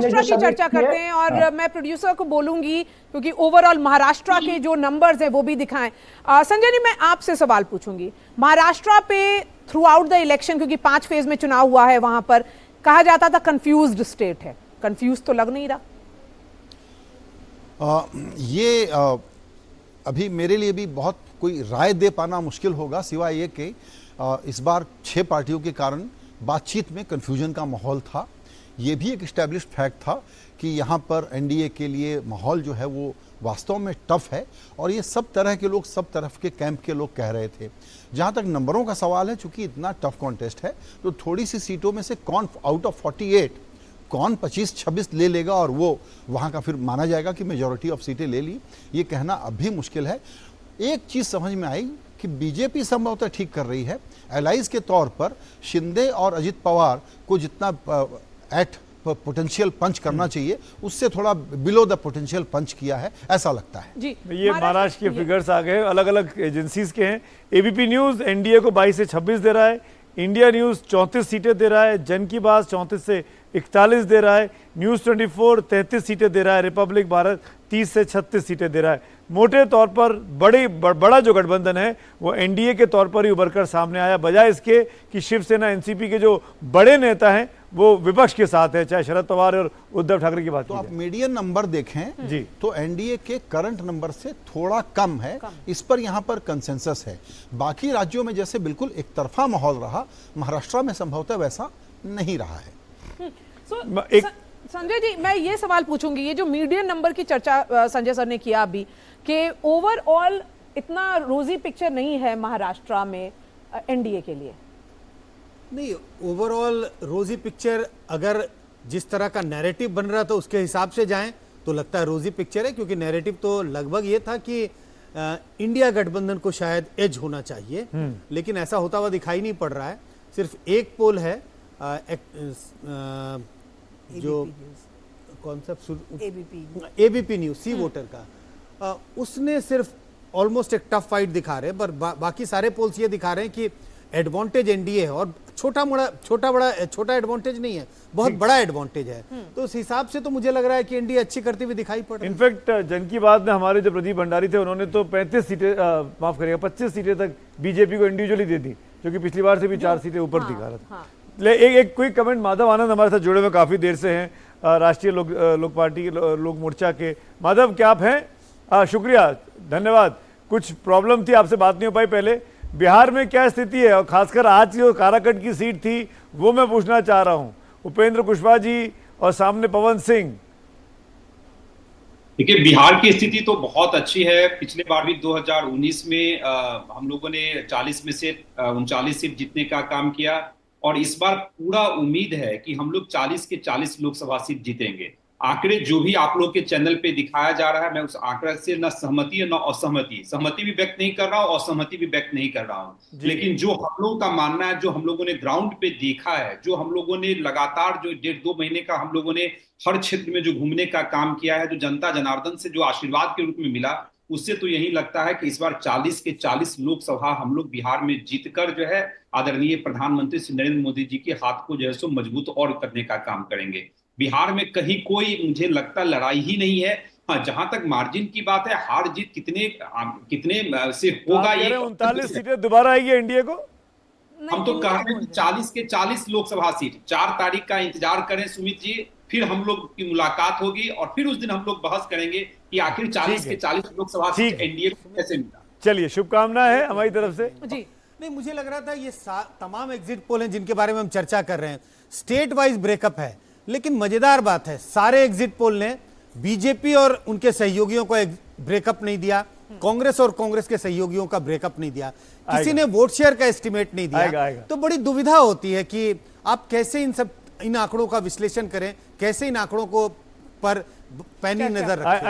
महाराष्ट्र की चर्चा करते हैं और मैं प्रोड्यूसर को बोलूंगी क्योंकि ओवरऑल महाराष्ट्र के जो नंबर्स हैं वो भी दिखाएं। संजय जी, मैं आपसे सवाल पूछूंगी। महाराष्ट्र पे थ्रू आउट द इलेक्शन, क्योंकि 5 फेज में चुनाव हुआ है, वहां पर कहा जाता था कंफ्यूज्ड स्टेट है, कंफ्यूज तो लग नहीं रहा। अभी मेरे लिए भी बहुत कोई राय दे पाना मुश्किल होगा, सिवाय ये कि इस बार 6 पार्टियों के कारण बातचीत में कन्फ्यूजन का माहौल था। ये भी एक एस्टैब्लिश्ड फैक्ट था कि यहाँ पर एनडीए के लिए माहौल जो है वो वास्तव में टफ है, और ये सब तरह के लोग, सब तरफ के कैंप के लोग कह रहे थे। जहाँ तक नंबरों का सवाल है, चूंकि इतना टफ कॉन्टेस्ट है, तो थोड़ी सी सीटों में से कौन आउट ऑफ 48 कौन 25-26 ले लेगा और वो वहाँ का फिर माना जाएगा कि मेजॉरिटी ऑफ सीटें ले ली, ये कहना अब भी मुश्किल है। एक चीज़ समझ में आई कि बीजेपी संभवतः ठीक कर रही है। एलाइज के तौर पर शिंदे और अजित पवार को जितना एट पोटेंशियल पंच करना चाहिए, उससे थोड़ा बिलो द पोटेंशियल पंच किया है, ऐसा लगता है जी। ये महाराष्ट्र के फिगर्स आ गए, अलग अलग एजेंसीज के हैं। एबीपी न्यूज एनडीए को 22 से 26 दे रहा है, इंडिया न्यूज 34 सीटें दे रहा है, जन की बात 34 से 41 दे रहा है, न्यूज 24 33 सीटें दे रहा है, रिपब्लिक भारत 30 से 36 सीटें दे रहा है। मोटे तौर पर बड़ा जो गठबंधन है वो एनडीए के तौर पर ही उभर कर सामने आया, बजाय इसके कि शिवसेना एनसीपी के जो बड़े नेता हैं वो विपक्ष के साथ है, चाहे शरद पवार और उद्धव ठाकरे की बात तो आप मीडियन नंबर देखें जी, तो एनडीए के करंट नंबर से थोड़ा कम है, इस पर यहाँ पर कंसेंसस है। बाकी राज्यों में जैसे बिल्कुल एक तरफा माहौल रहा, महाराष्ट्र में संभवतः वैसा नहीं रहा है। संजय जी, मैं ये सवाल पूछूंगी, ये जो मीडियन नंबर की चर्चा संजय सर ने किया अभी, कि ओवरऑल इतना रोजी पिक्चर नहीं है महाराष्ट्र में एनडीए के लिए। नहीं, ओवरऑल रोजी पिक्चर अगर जिस तरह का नैरेटिव बन रहा था उसके हिसाब से जाएं तो लगता है रोजी पिक्चर है, क्योंकि नैरेटिव तो लगभग ये था कि इंडिया गठबंधन को शायद एज होना चाहिए, लेकिन ऐसा होता हुआ दिखाई नहीं पड़ रहा है। सिर्फ एक पोल है जो कौन सा एबीपी न्यूज सी वोटर का, उसने सिर्फ ऑलमोस्ट एक टफ फाइट दिखा रहे हैं, पर बाकी सारे पोल्स ये दिखा रहे हैं कि एडवांटेज एनडीए है, और छोटा एडवांटेज नहीं है, बहुत बड़ा एडवांटेज है। तो उस हिसाब से तो मुझे लग रहा है कि एनडीए अच्छी करती हुई दिखाई पड़ रही है। इनफैक्ट जन की बात में हमारे जो प्रदीप भंडारी थे उन्होंने तो 35 सीटें माफ करिएगा 25 सीटें तक बीजेपी को इंडिविजुअली दे दी, जो कि पिछली बार से भी 4 सीटें ऊपर दिखा रहा था। एक क्विक कमेंट, माधव आनंद हमारे साथ जुड़े हुए काफी देर से हैं, राष्ट्रीय लोक पार्टी लोक मोर्चा के। माधव, क्या आप हैं? शुक्रिया, धन्यवाद। कुछ प्रॉब्लम थी, आपसे बात नहीं हो पाई पहले। बिहार में क्या स्थिति है, और खासकर आज जो काराकट की सीट थी वो मैं पूछना चाह रहा हूं, उपेंद्र कुशवाहा जी और सामने पवन सिंह। देखिए, बिहार की स्थिति तो बहुत अच्छी है। पिछले बार भी 2019 में हम लोगों ने 40 में से 39 सीट जीतने का काम किया, और इस बार पूरा उम्मीद है कि हम लोग 40 के 40 लोकसभा सीट जीतेंगे। आंकड़े जो भी आप लोग के चैनल पे दिखाया जा रहा है, मैं उस आंकड़े से न सहमति है न असहमति, सहमति भी व्यक्त नहीं कर रहा हूँ, असहमति भी व्यक्त नहीं कर रहा हूँ। लेकिन जो हम लोगों का मानना है, जो हम लोगों ने ग्राउंड पे देखा है, जो हम लोगों ने लगातार जो 1.5-2 महीने का हम लोगों ने हर क्षेत्र में जो घूमने का काम किया है, जो जनता जनार्दन से जो आशीर्वाद के रूप में मिला, उससे तो यही लगता है कि इस बार 40 के 40 लोकसभा हम लोग बिहार में जीतकर जो है आदरणीय प्रधानमंत्री श्री नरेंद्र मोदी जी के हाथ को जो है सो मजबूत और करने का काम करेंगे। बिहार में कहीं कोई मुझे लगता लड़ाई ही नहीं है। हाँ, जहां तक मार्जिन की बात है, हार जीत कितने से होगा, ये 39 सीटें दोबारा आएगी एनडीए को। हम तो कह रहे हैं 40 के 40 लोकसभा सीट, 4 तारीख का इंतजार करें सुमित जी, फिर हम लोग की मुलाकात होगी और फिर उस दिन हम लोग बहस करेंगे कि आखिर 40 के 40 लोकसभा सीट एनडीए को कैसे मिला। चलिए, शुभकामनाएं है हमारी तरफ से जी। नहीं, मुझे लग रहा था ये तमाम एग्जिट पोल हैं जिनके बारे में हम चर्चा कर रहे हैं, स्टेट वाइज ब्रेकअप है, लेकिन मजेदार बात है सारे एग्जिट पोल ने बीजेपी और उनके सहयोगियों को ब्रेकअप नहीं दिया, कांग्रेस और कांग्रेस के सहयोगियों का ब्रेकअप नहीं दिया, किसी ने वोट शेयर का एस्टिमेट नहीं दिया। तो बड़ी दुविधा होती है कि आप कैसे इन आंकड़ों का विश्लेषण करें, कैसे इन आंकड़ों को पर पैनी नजर रखें।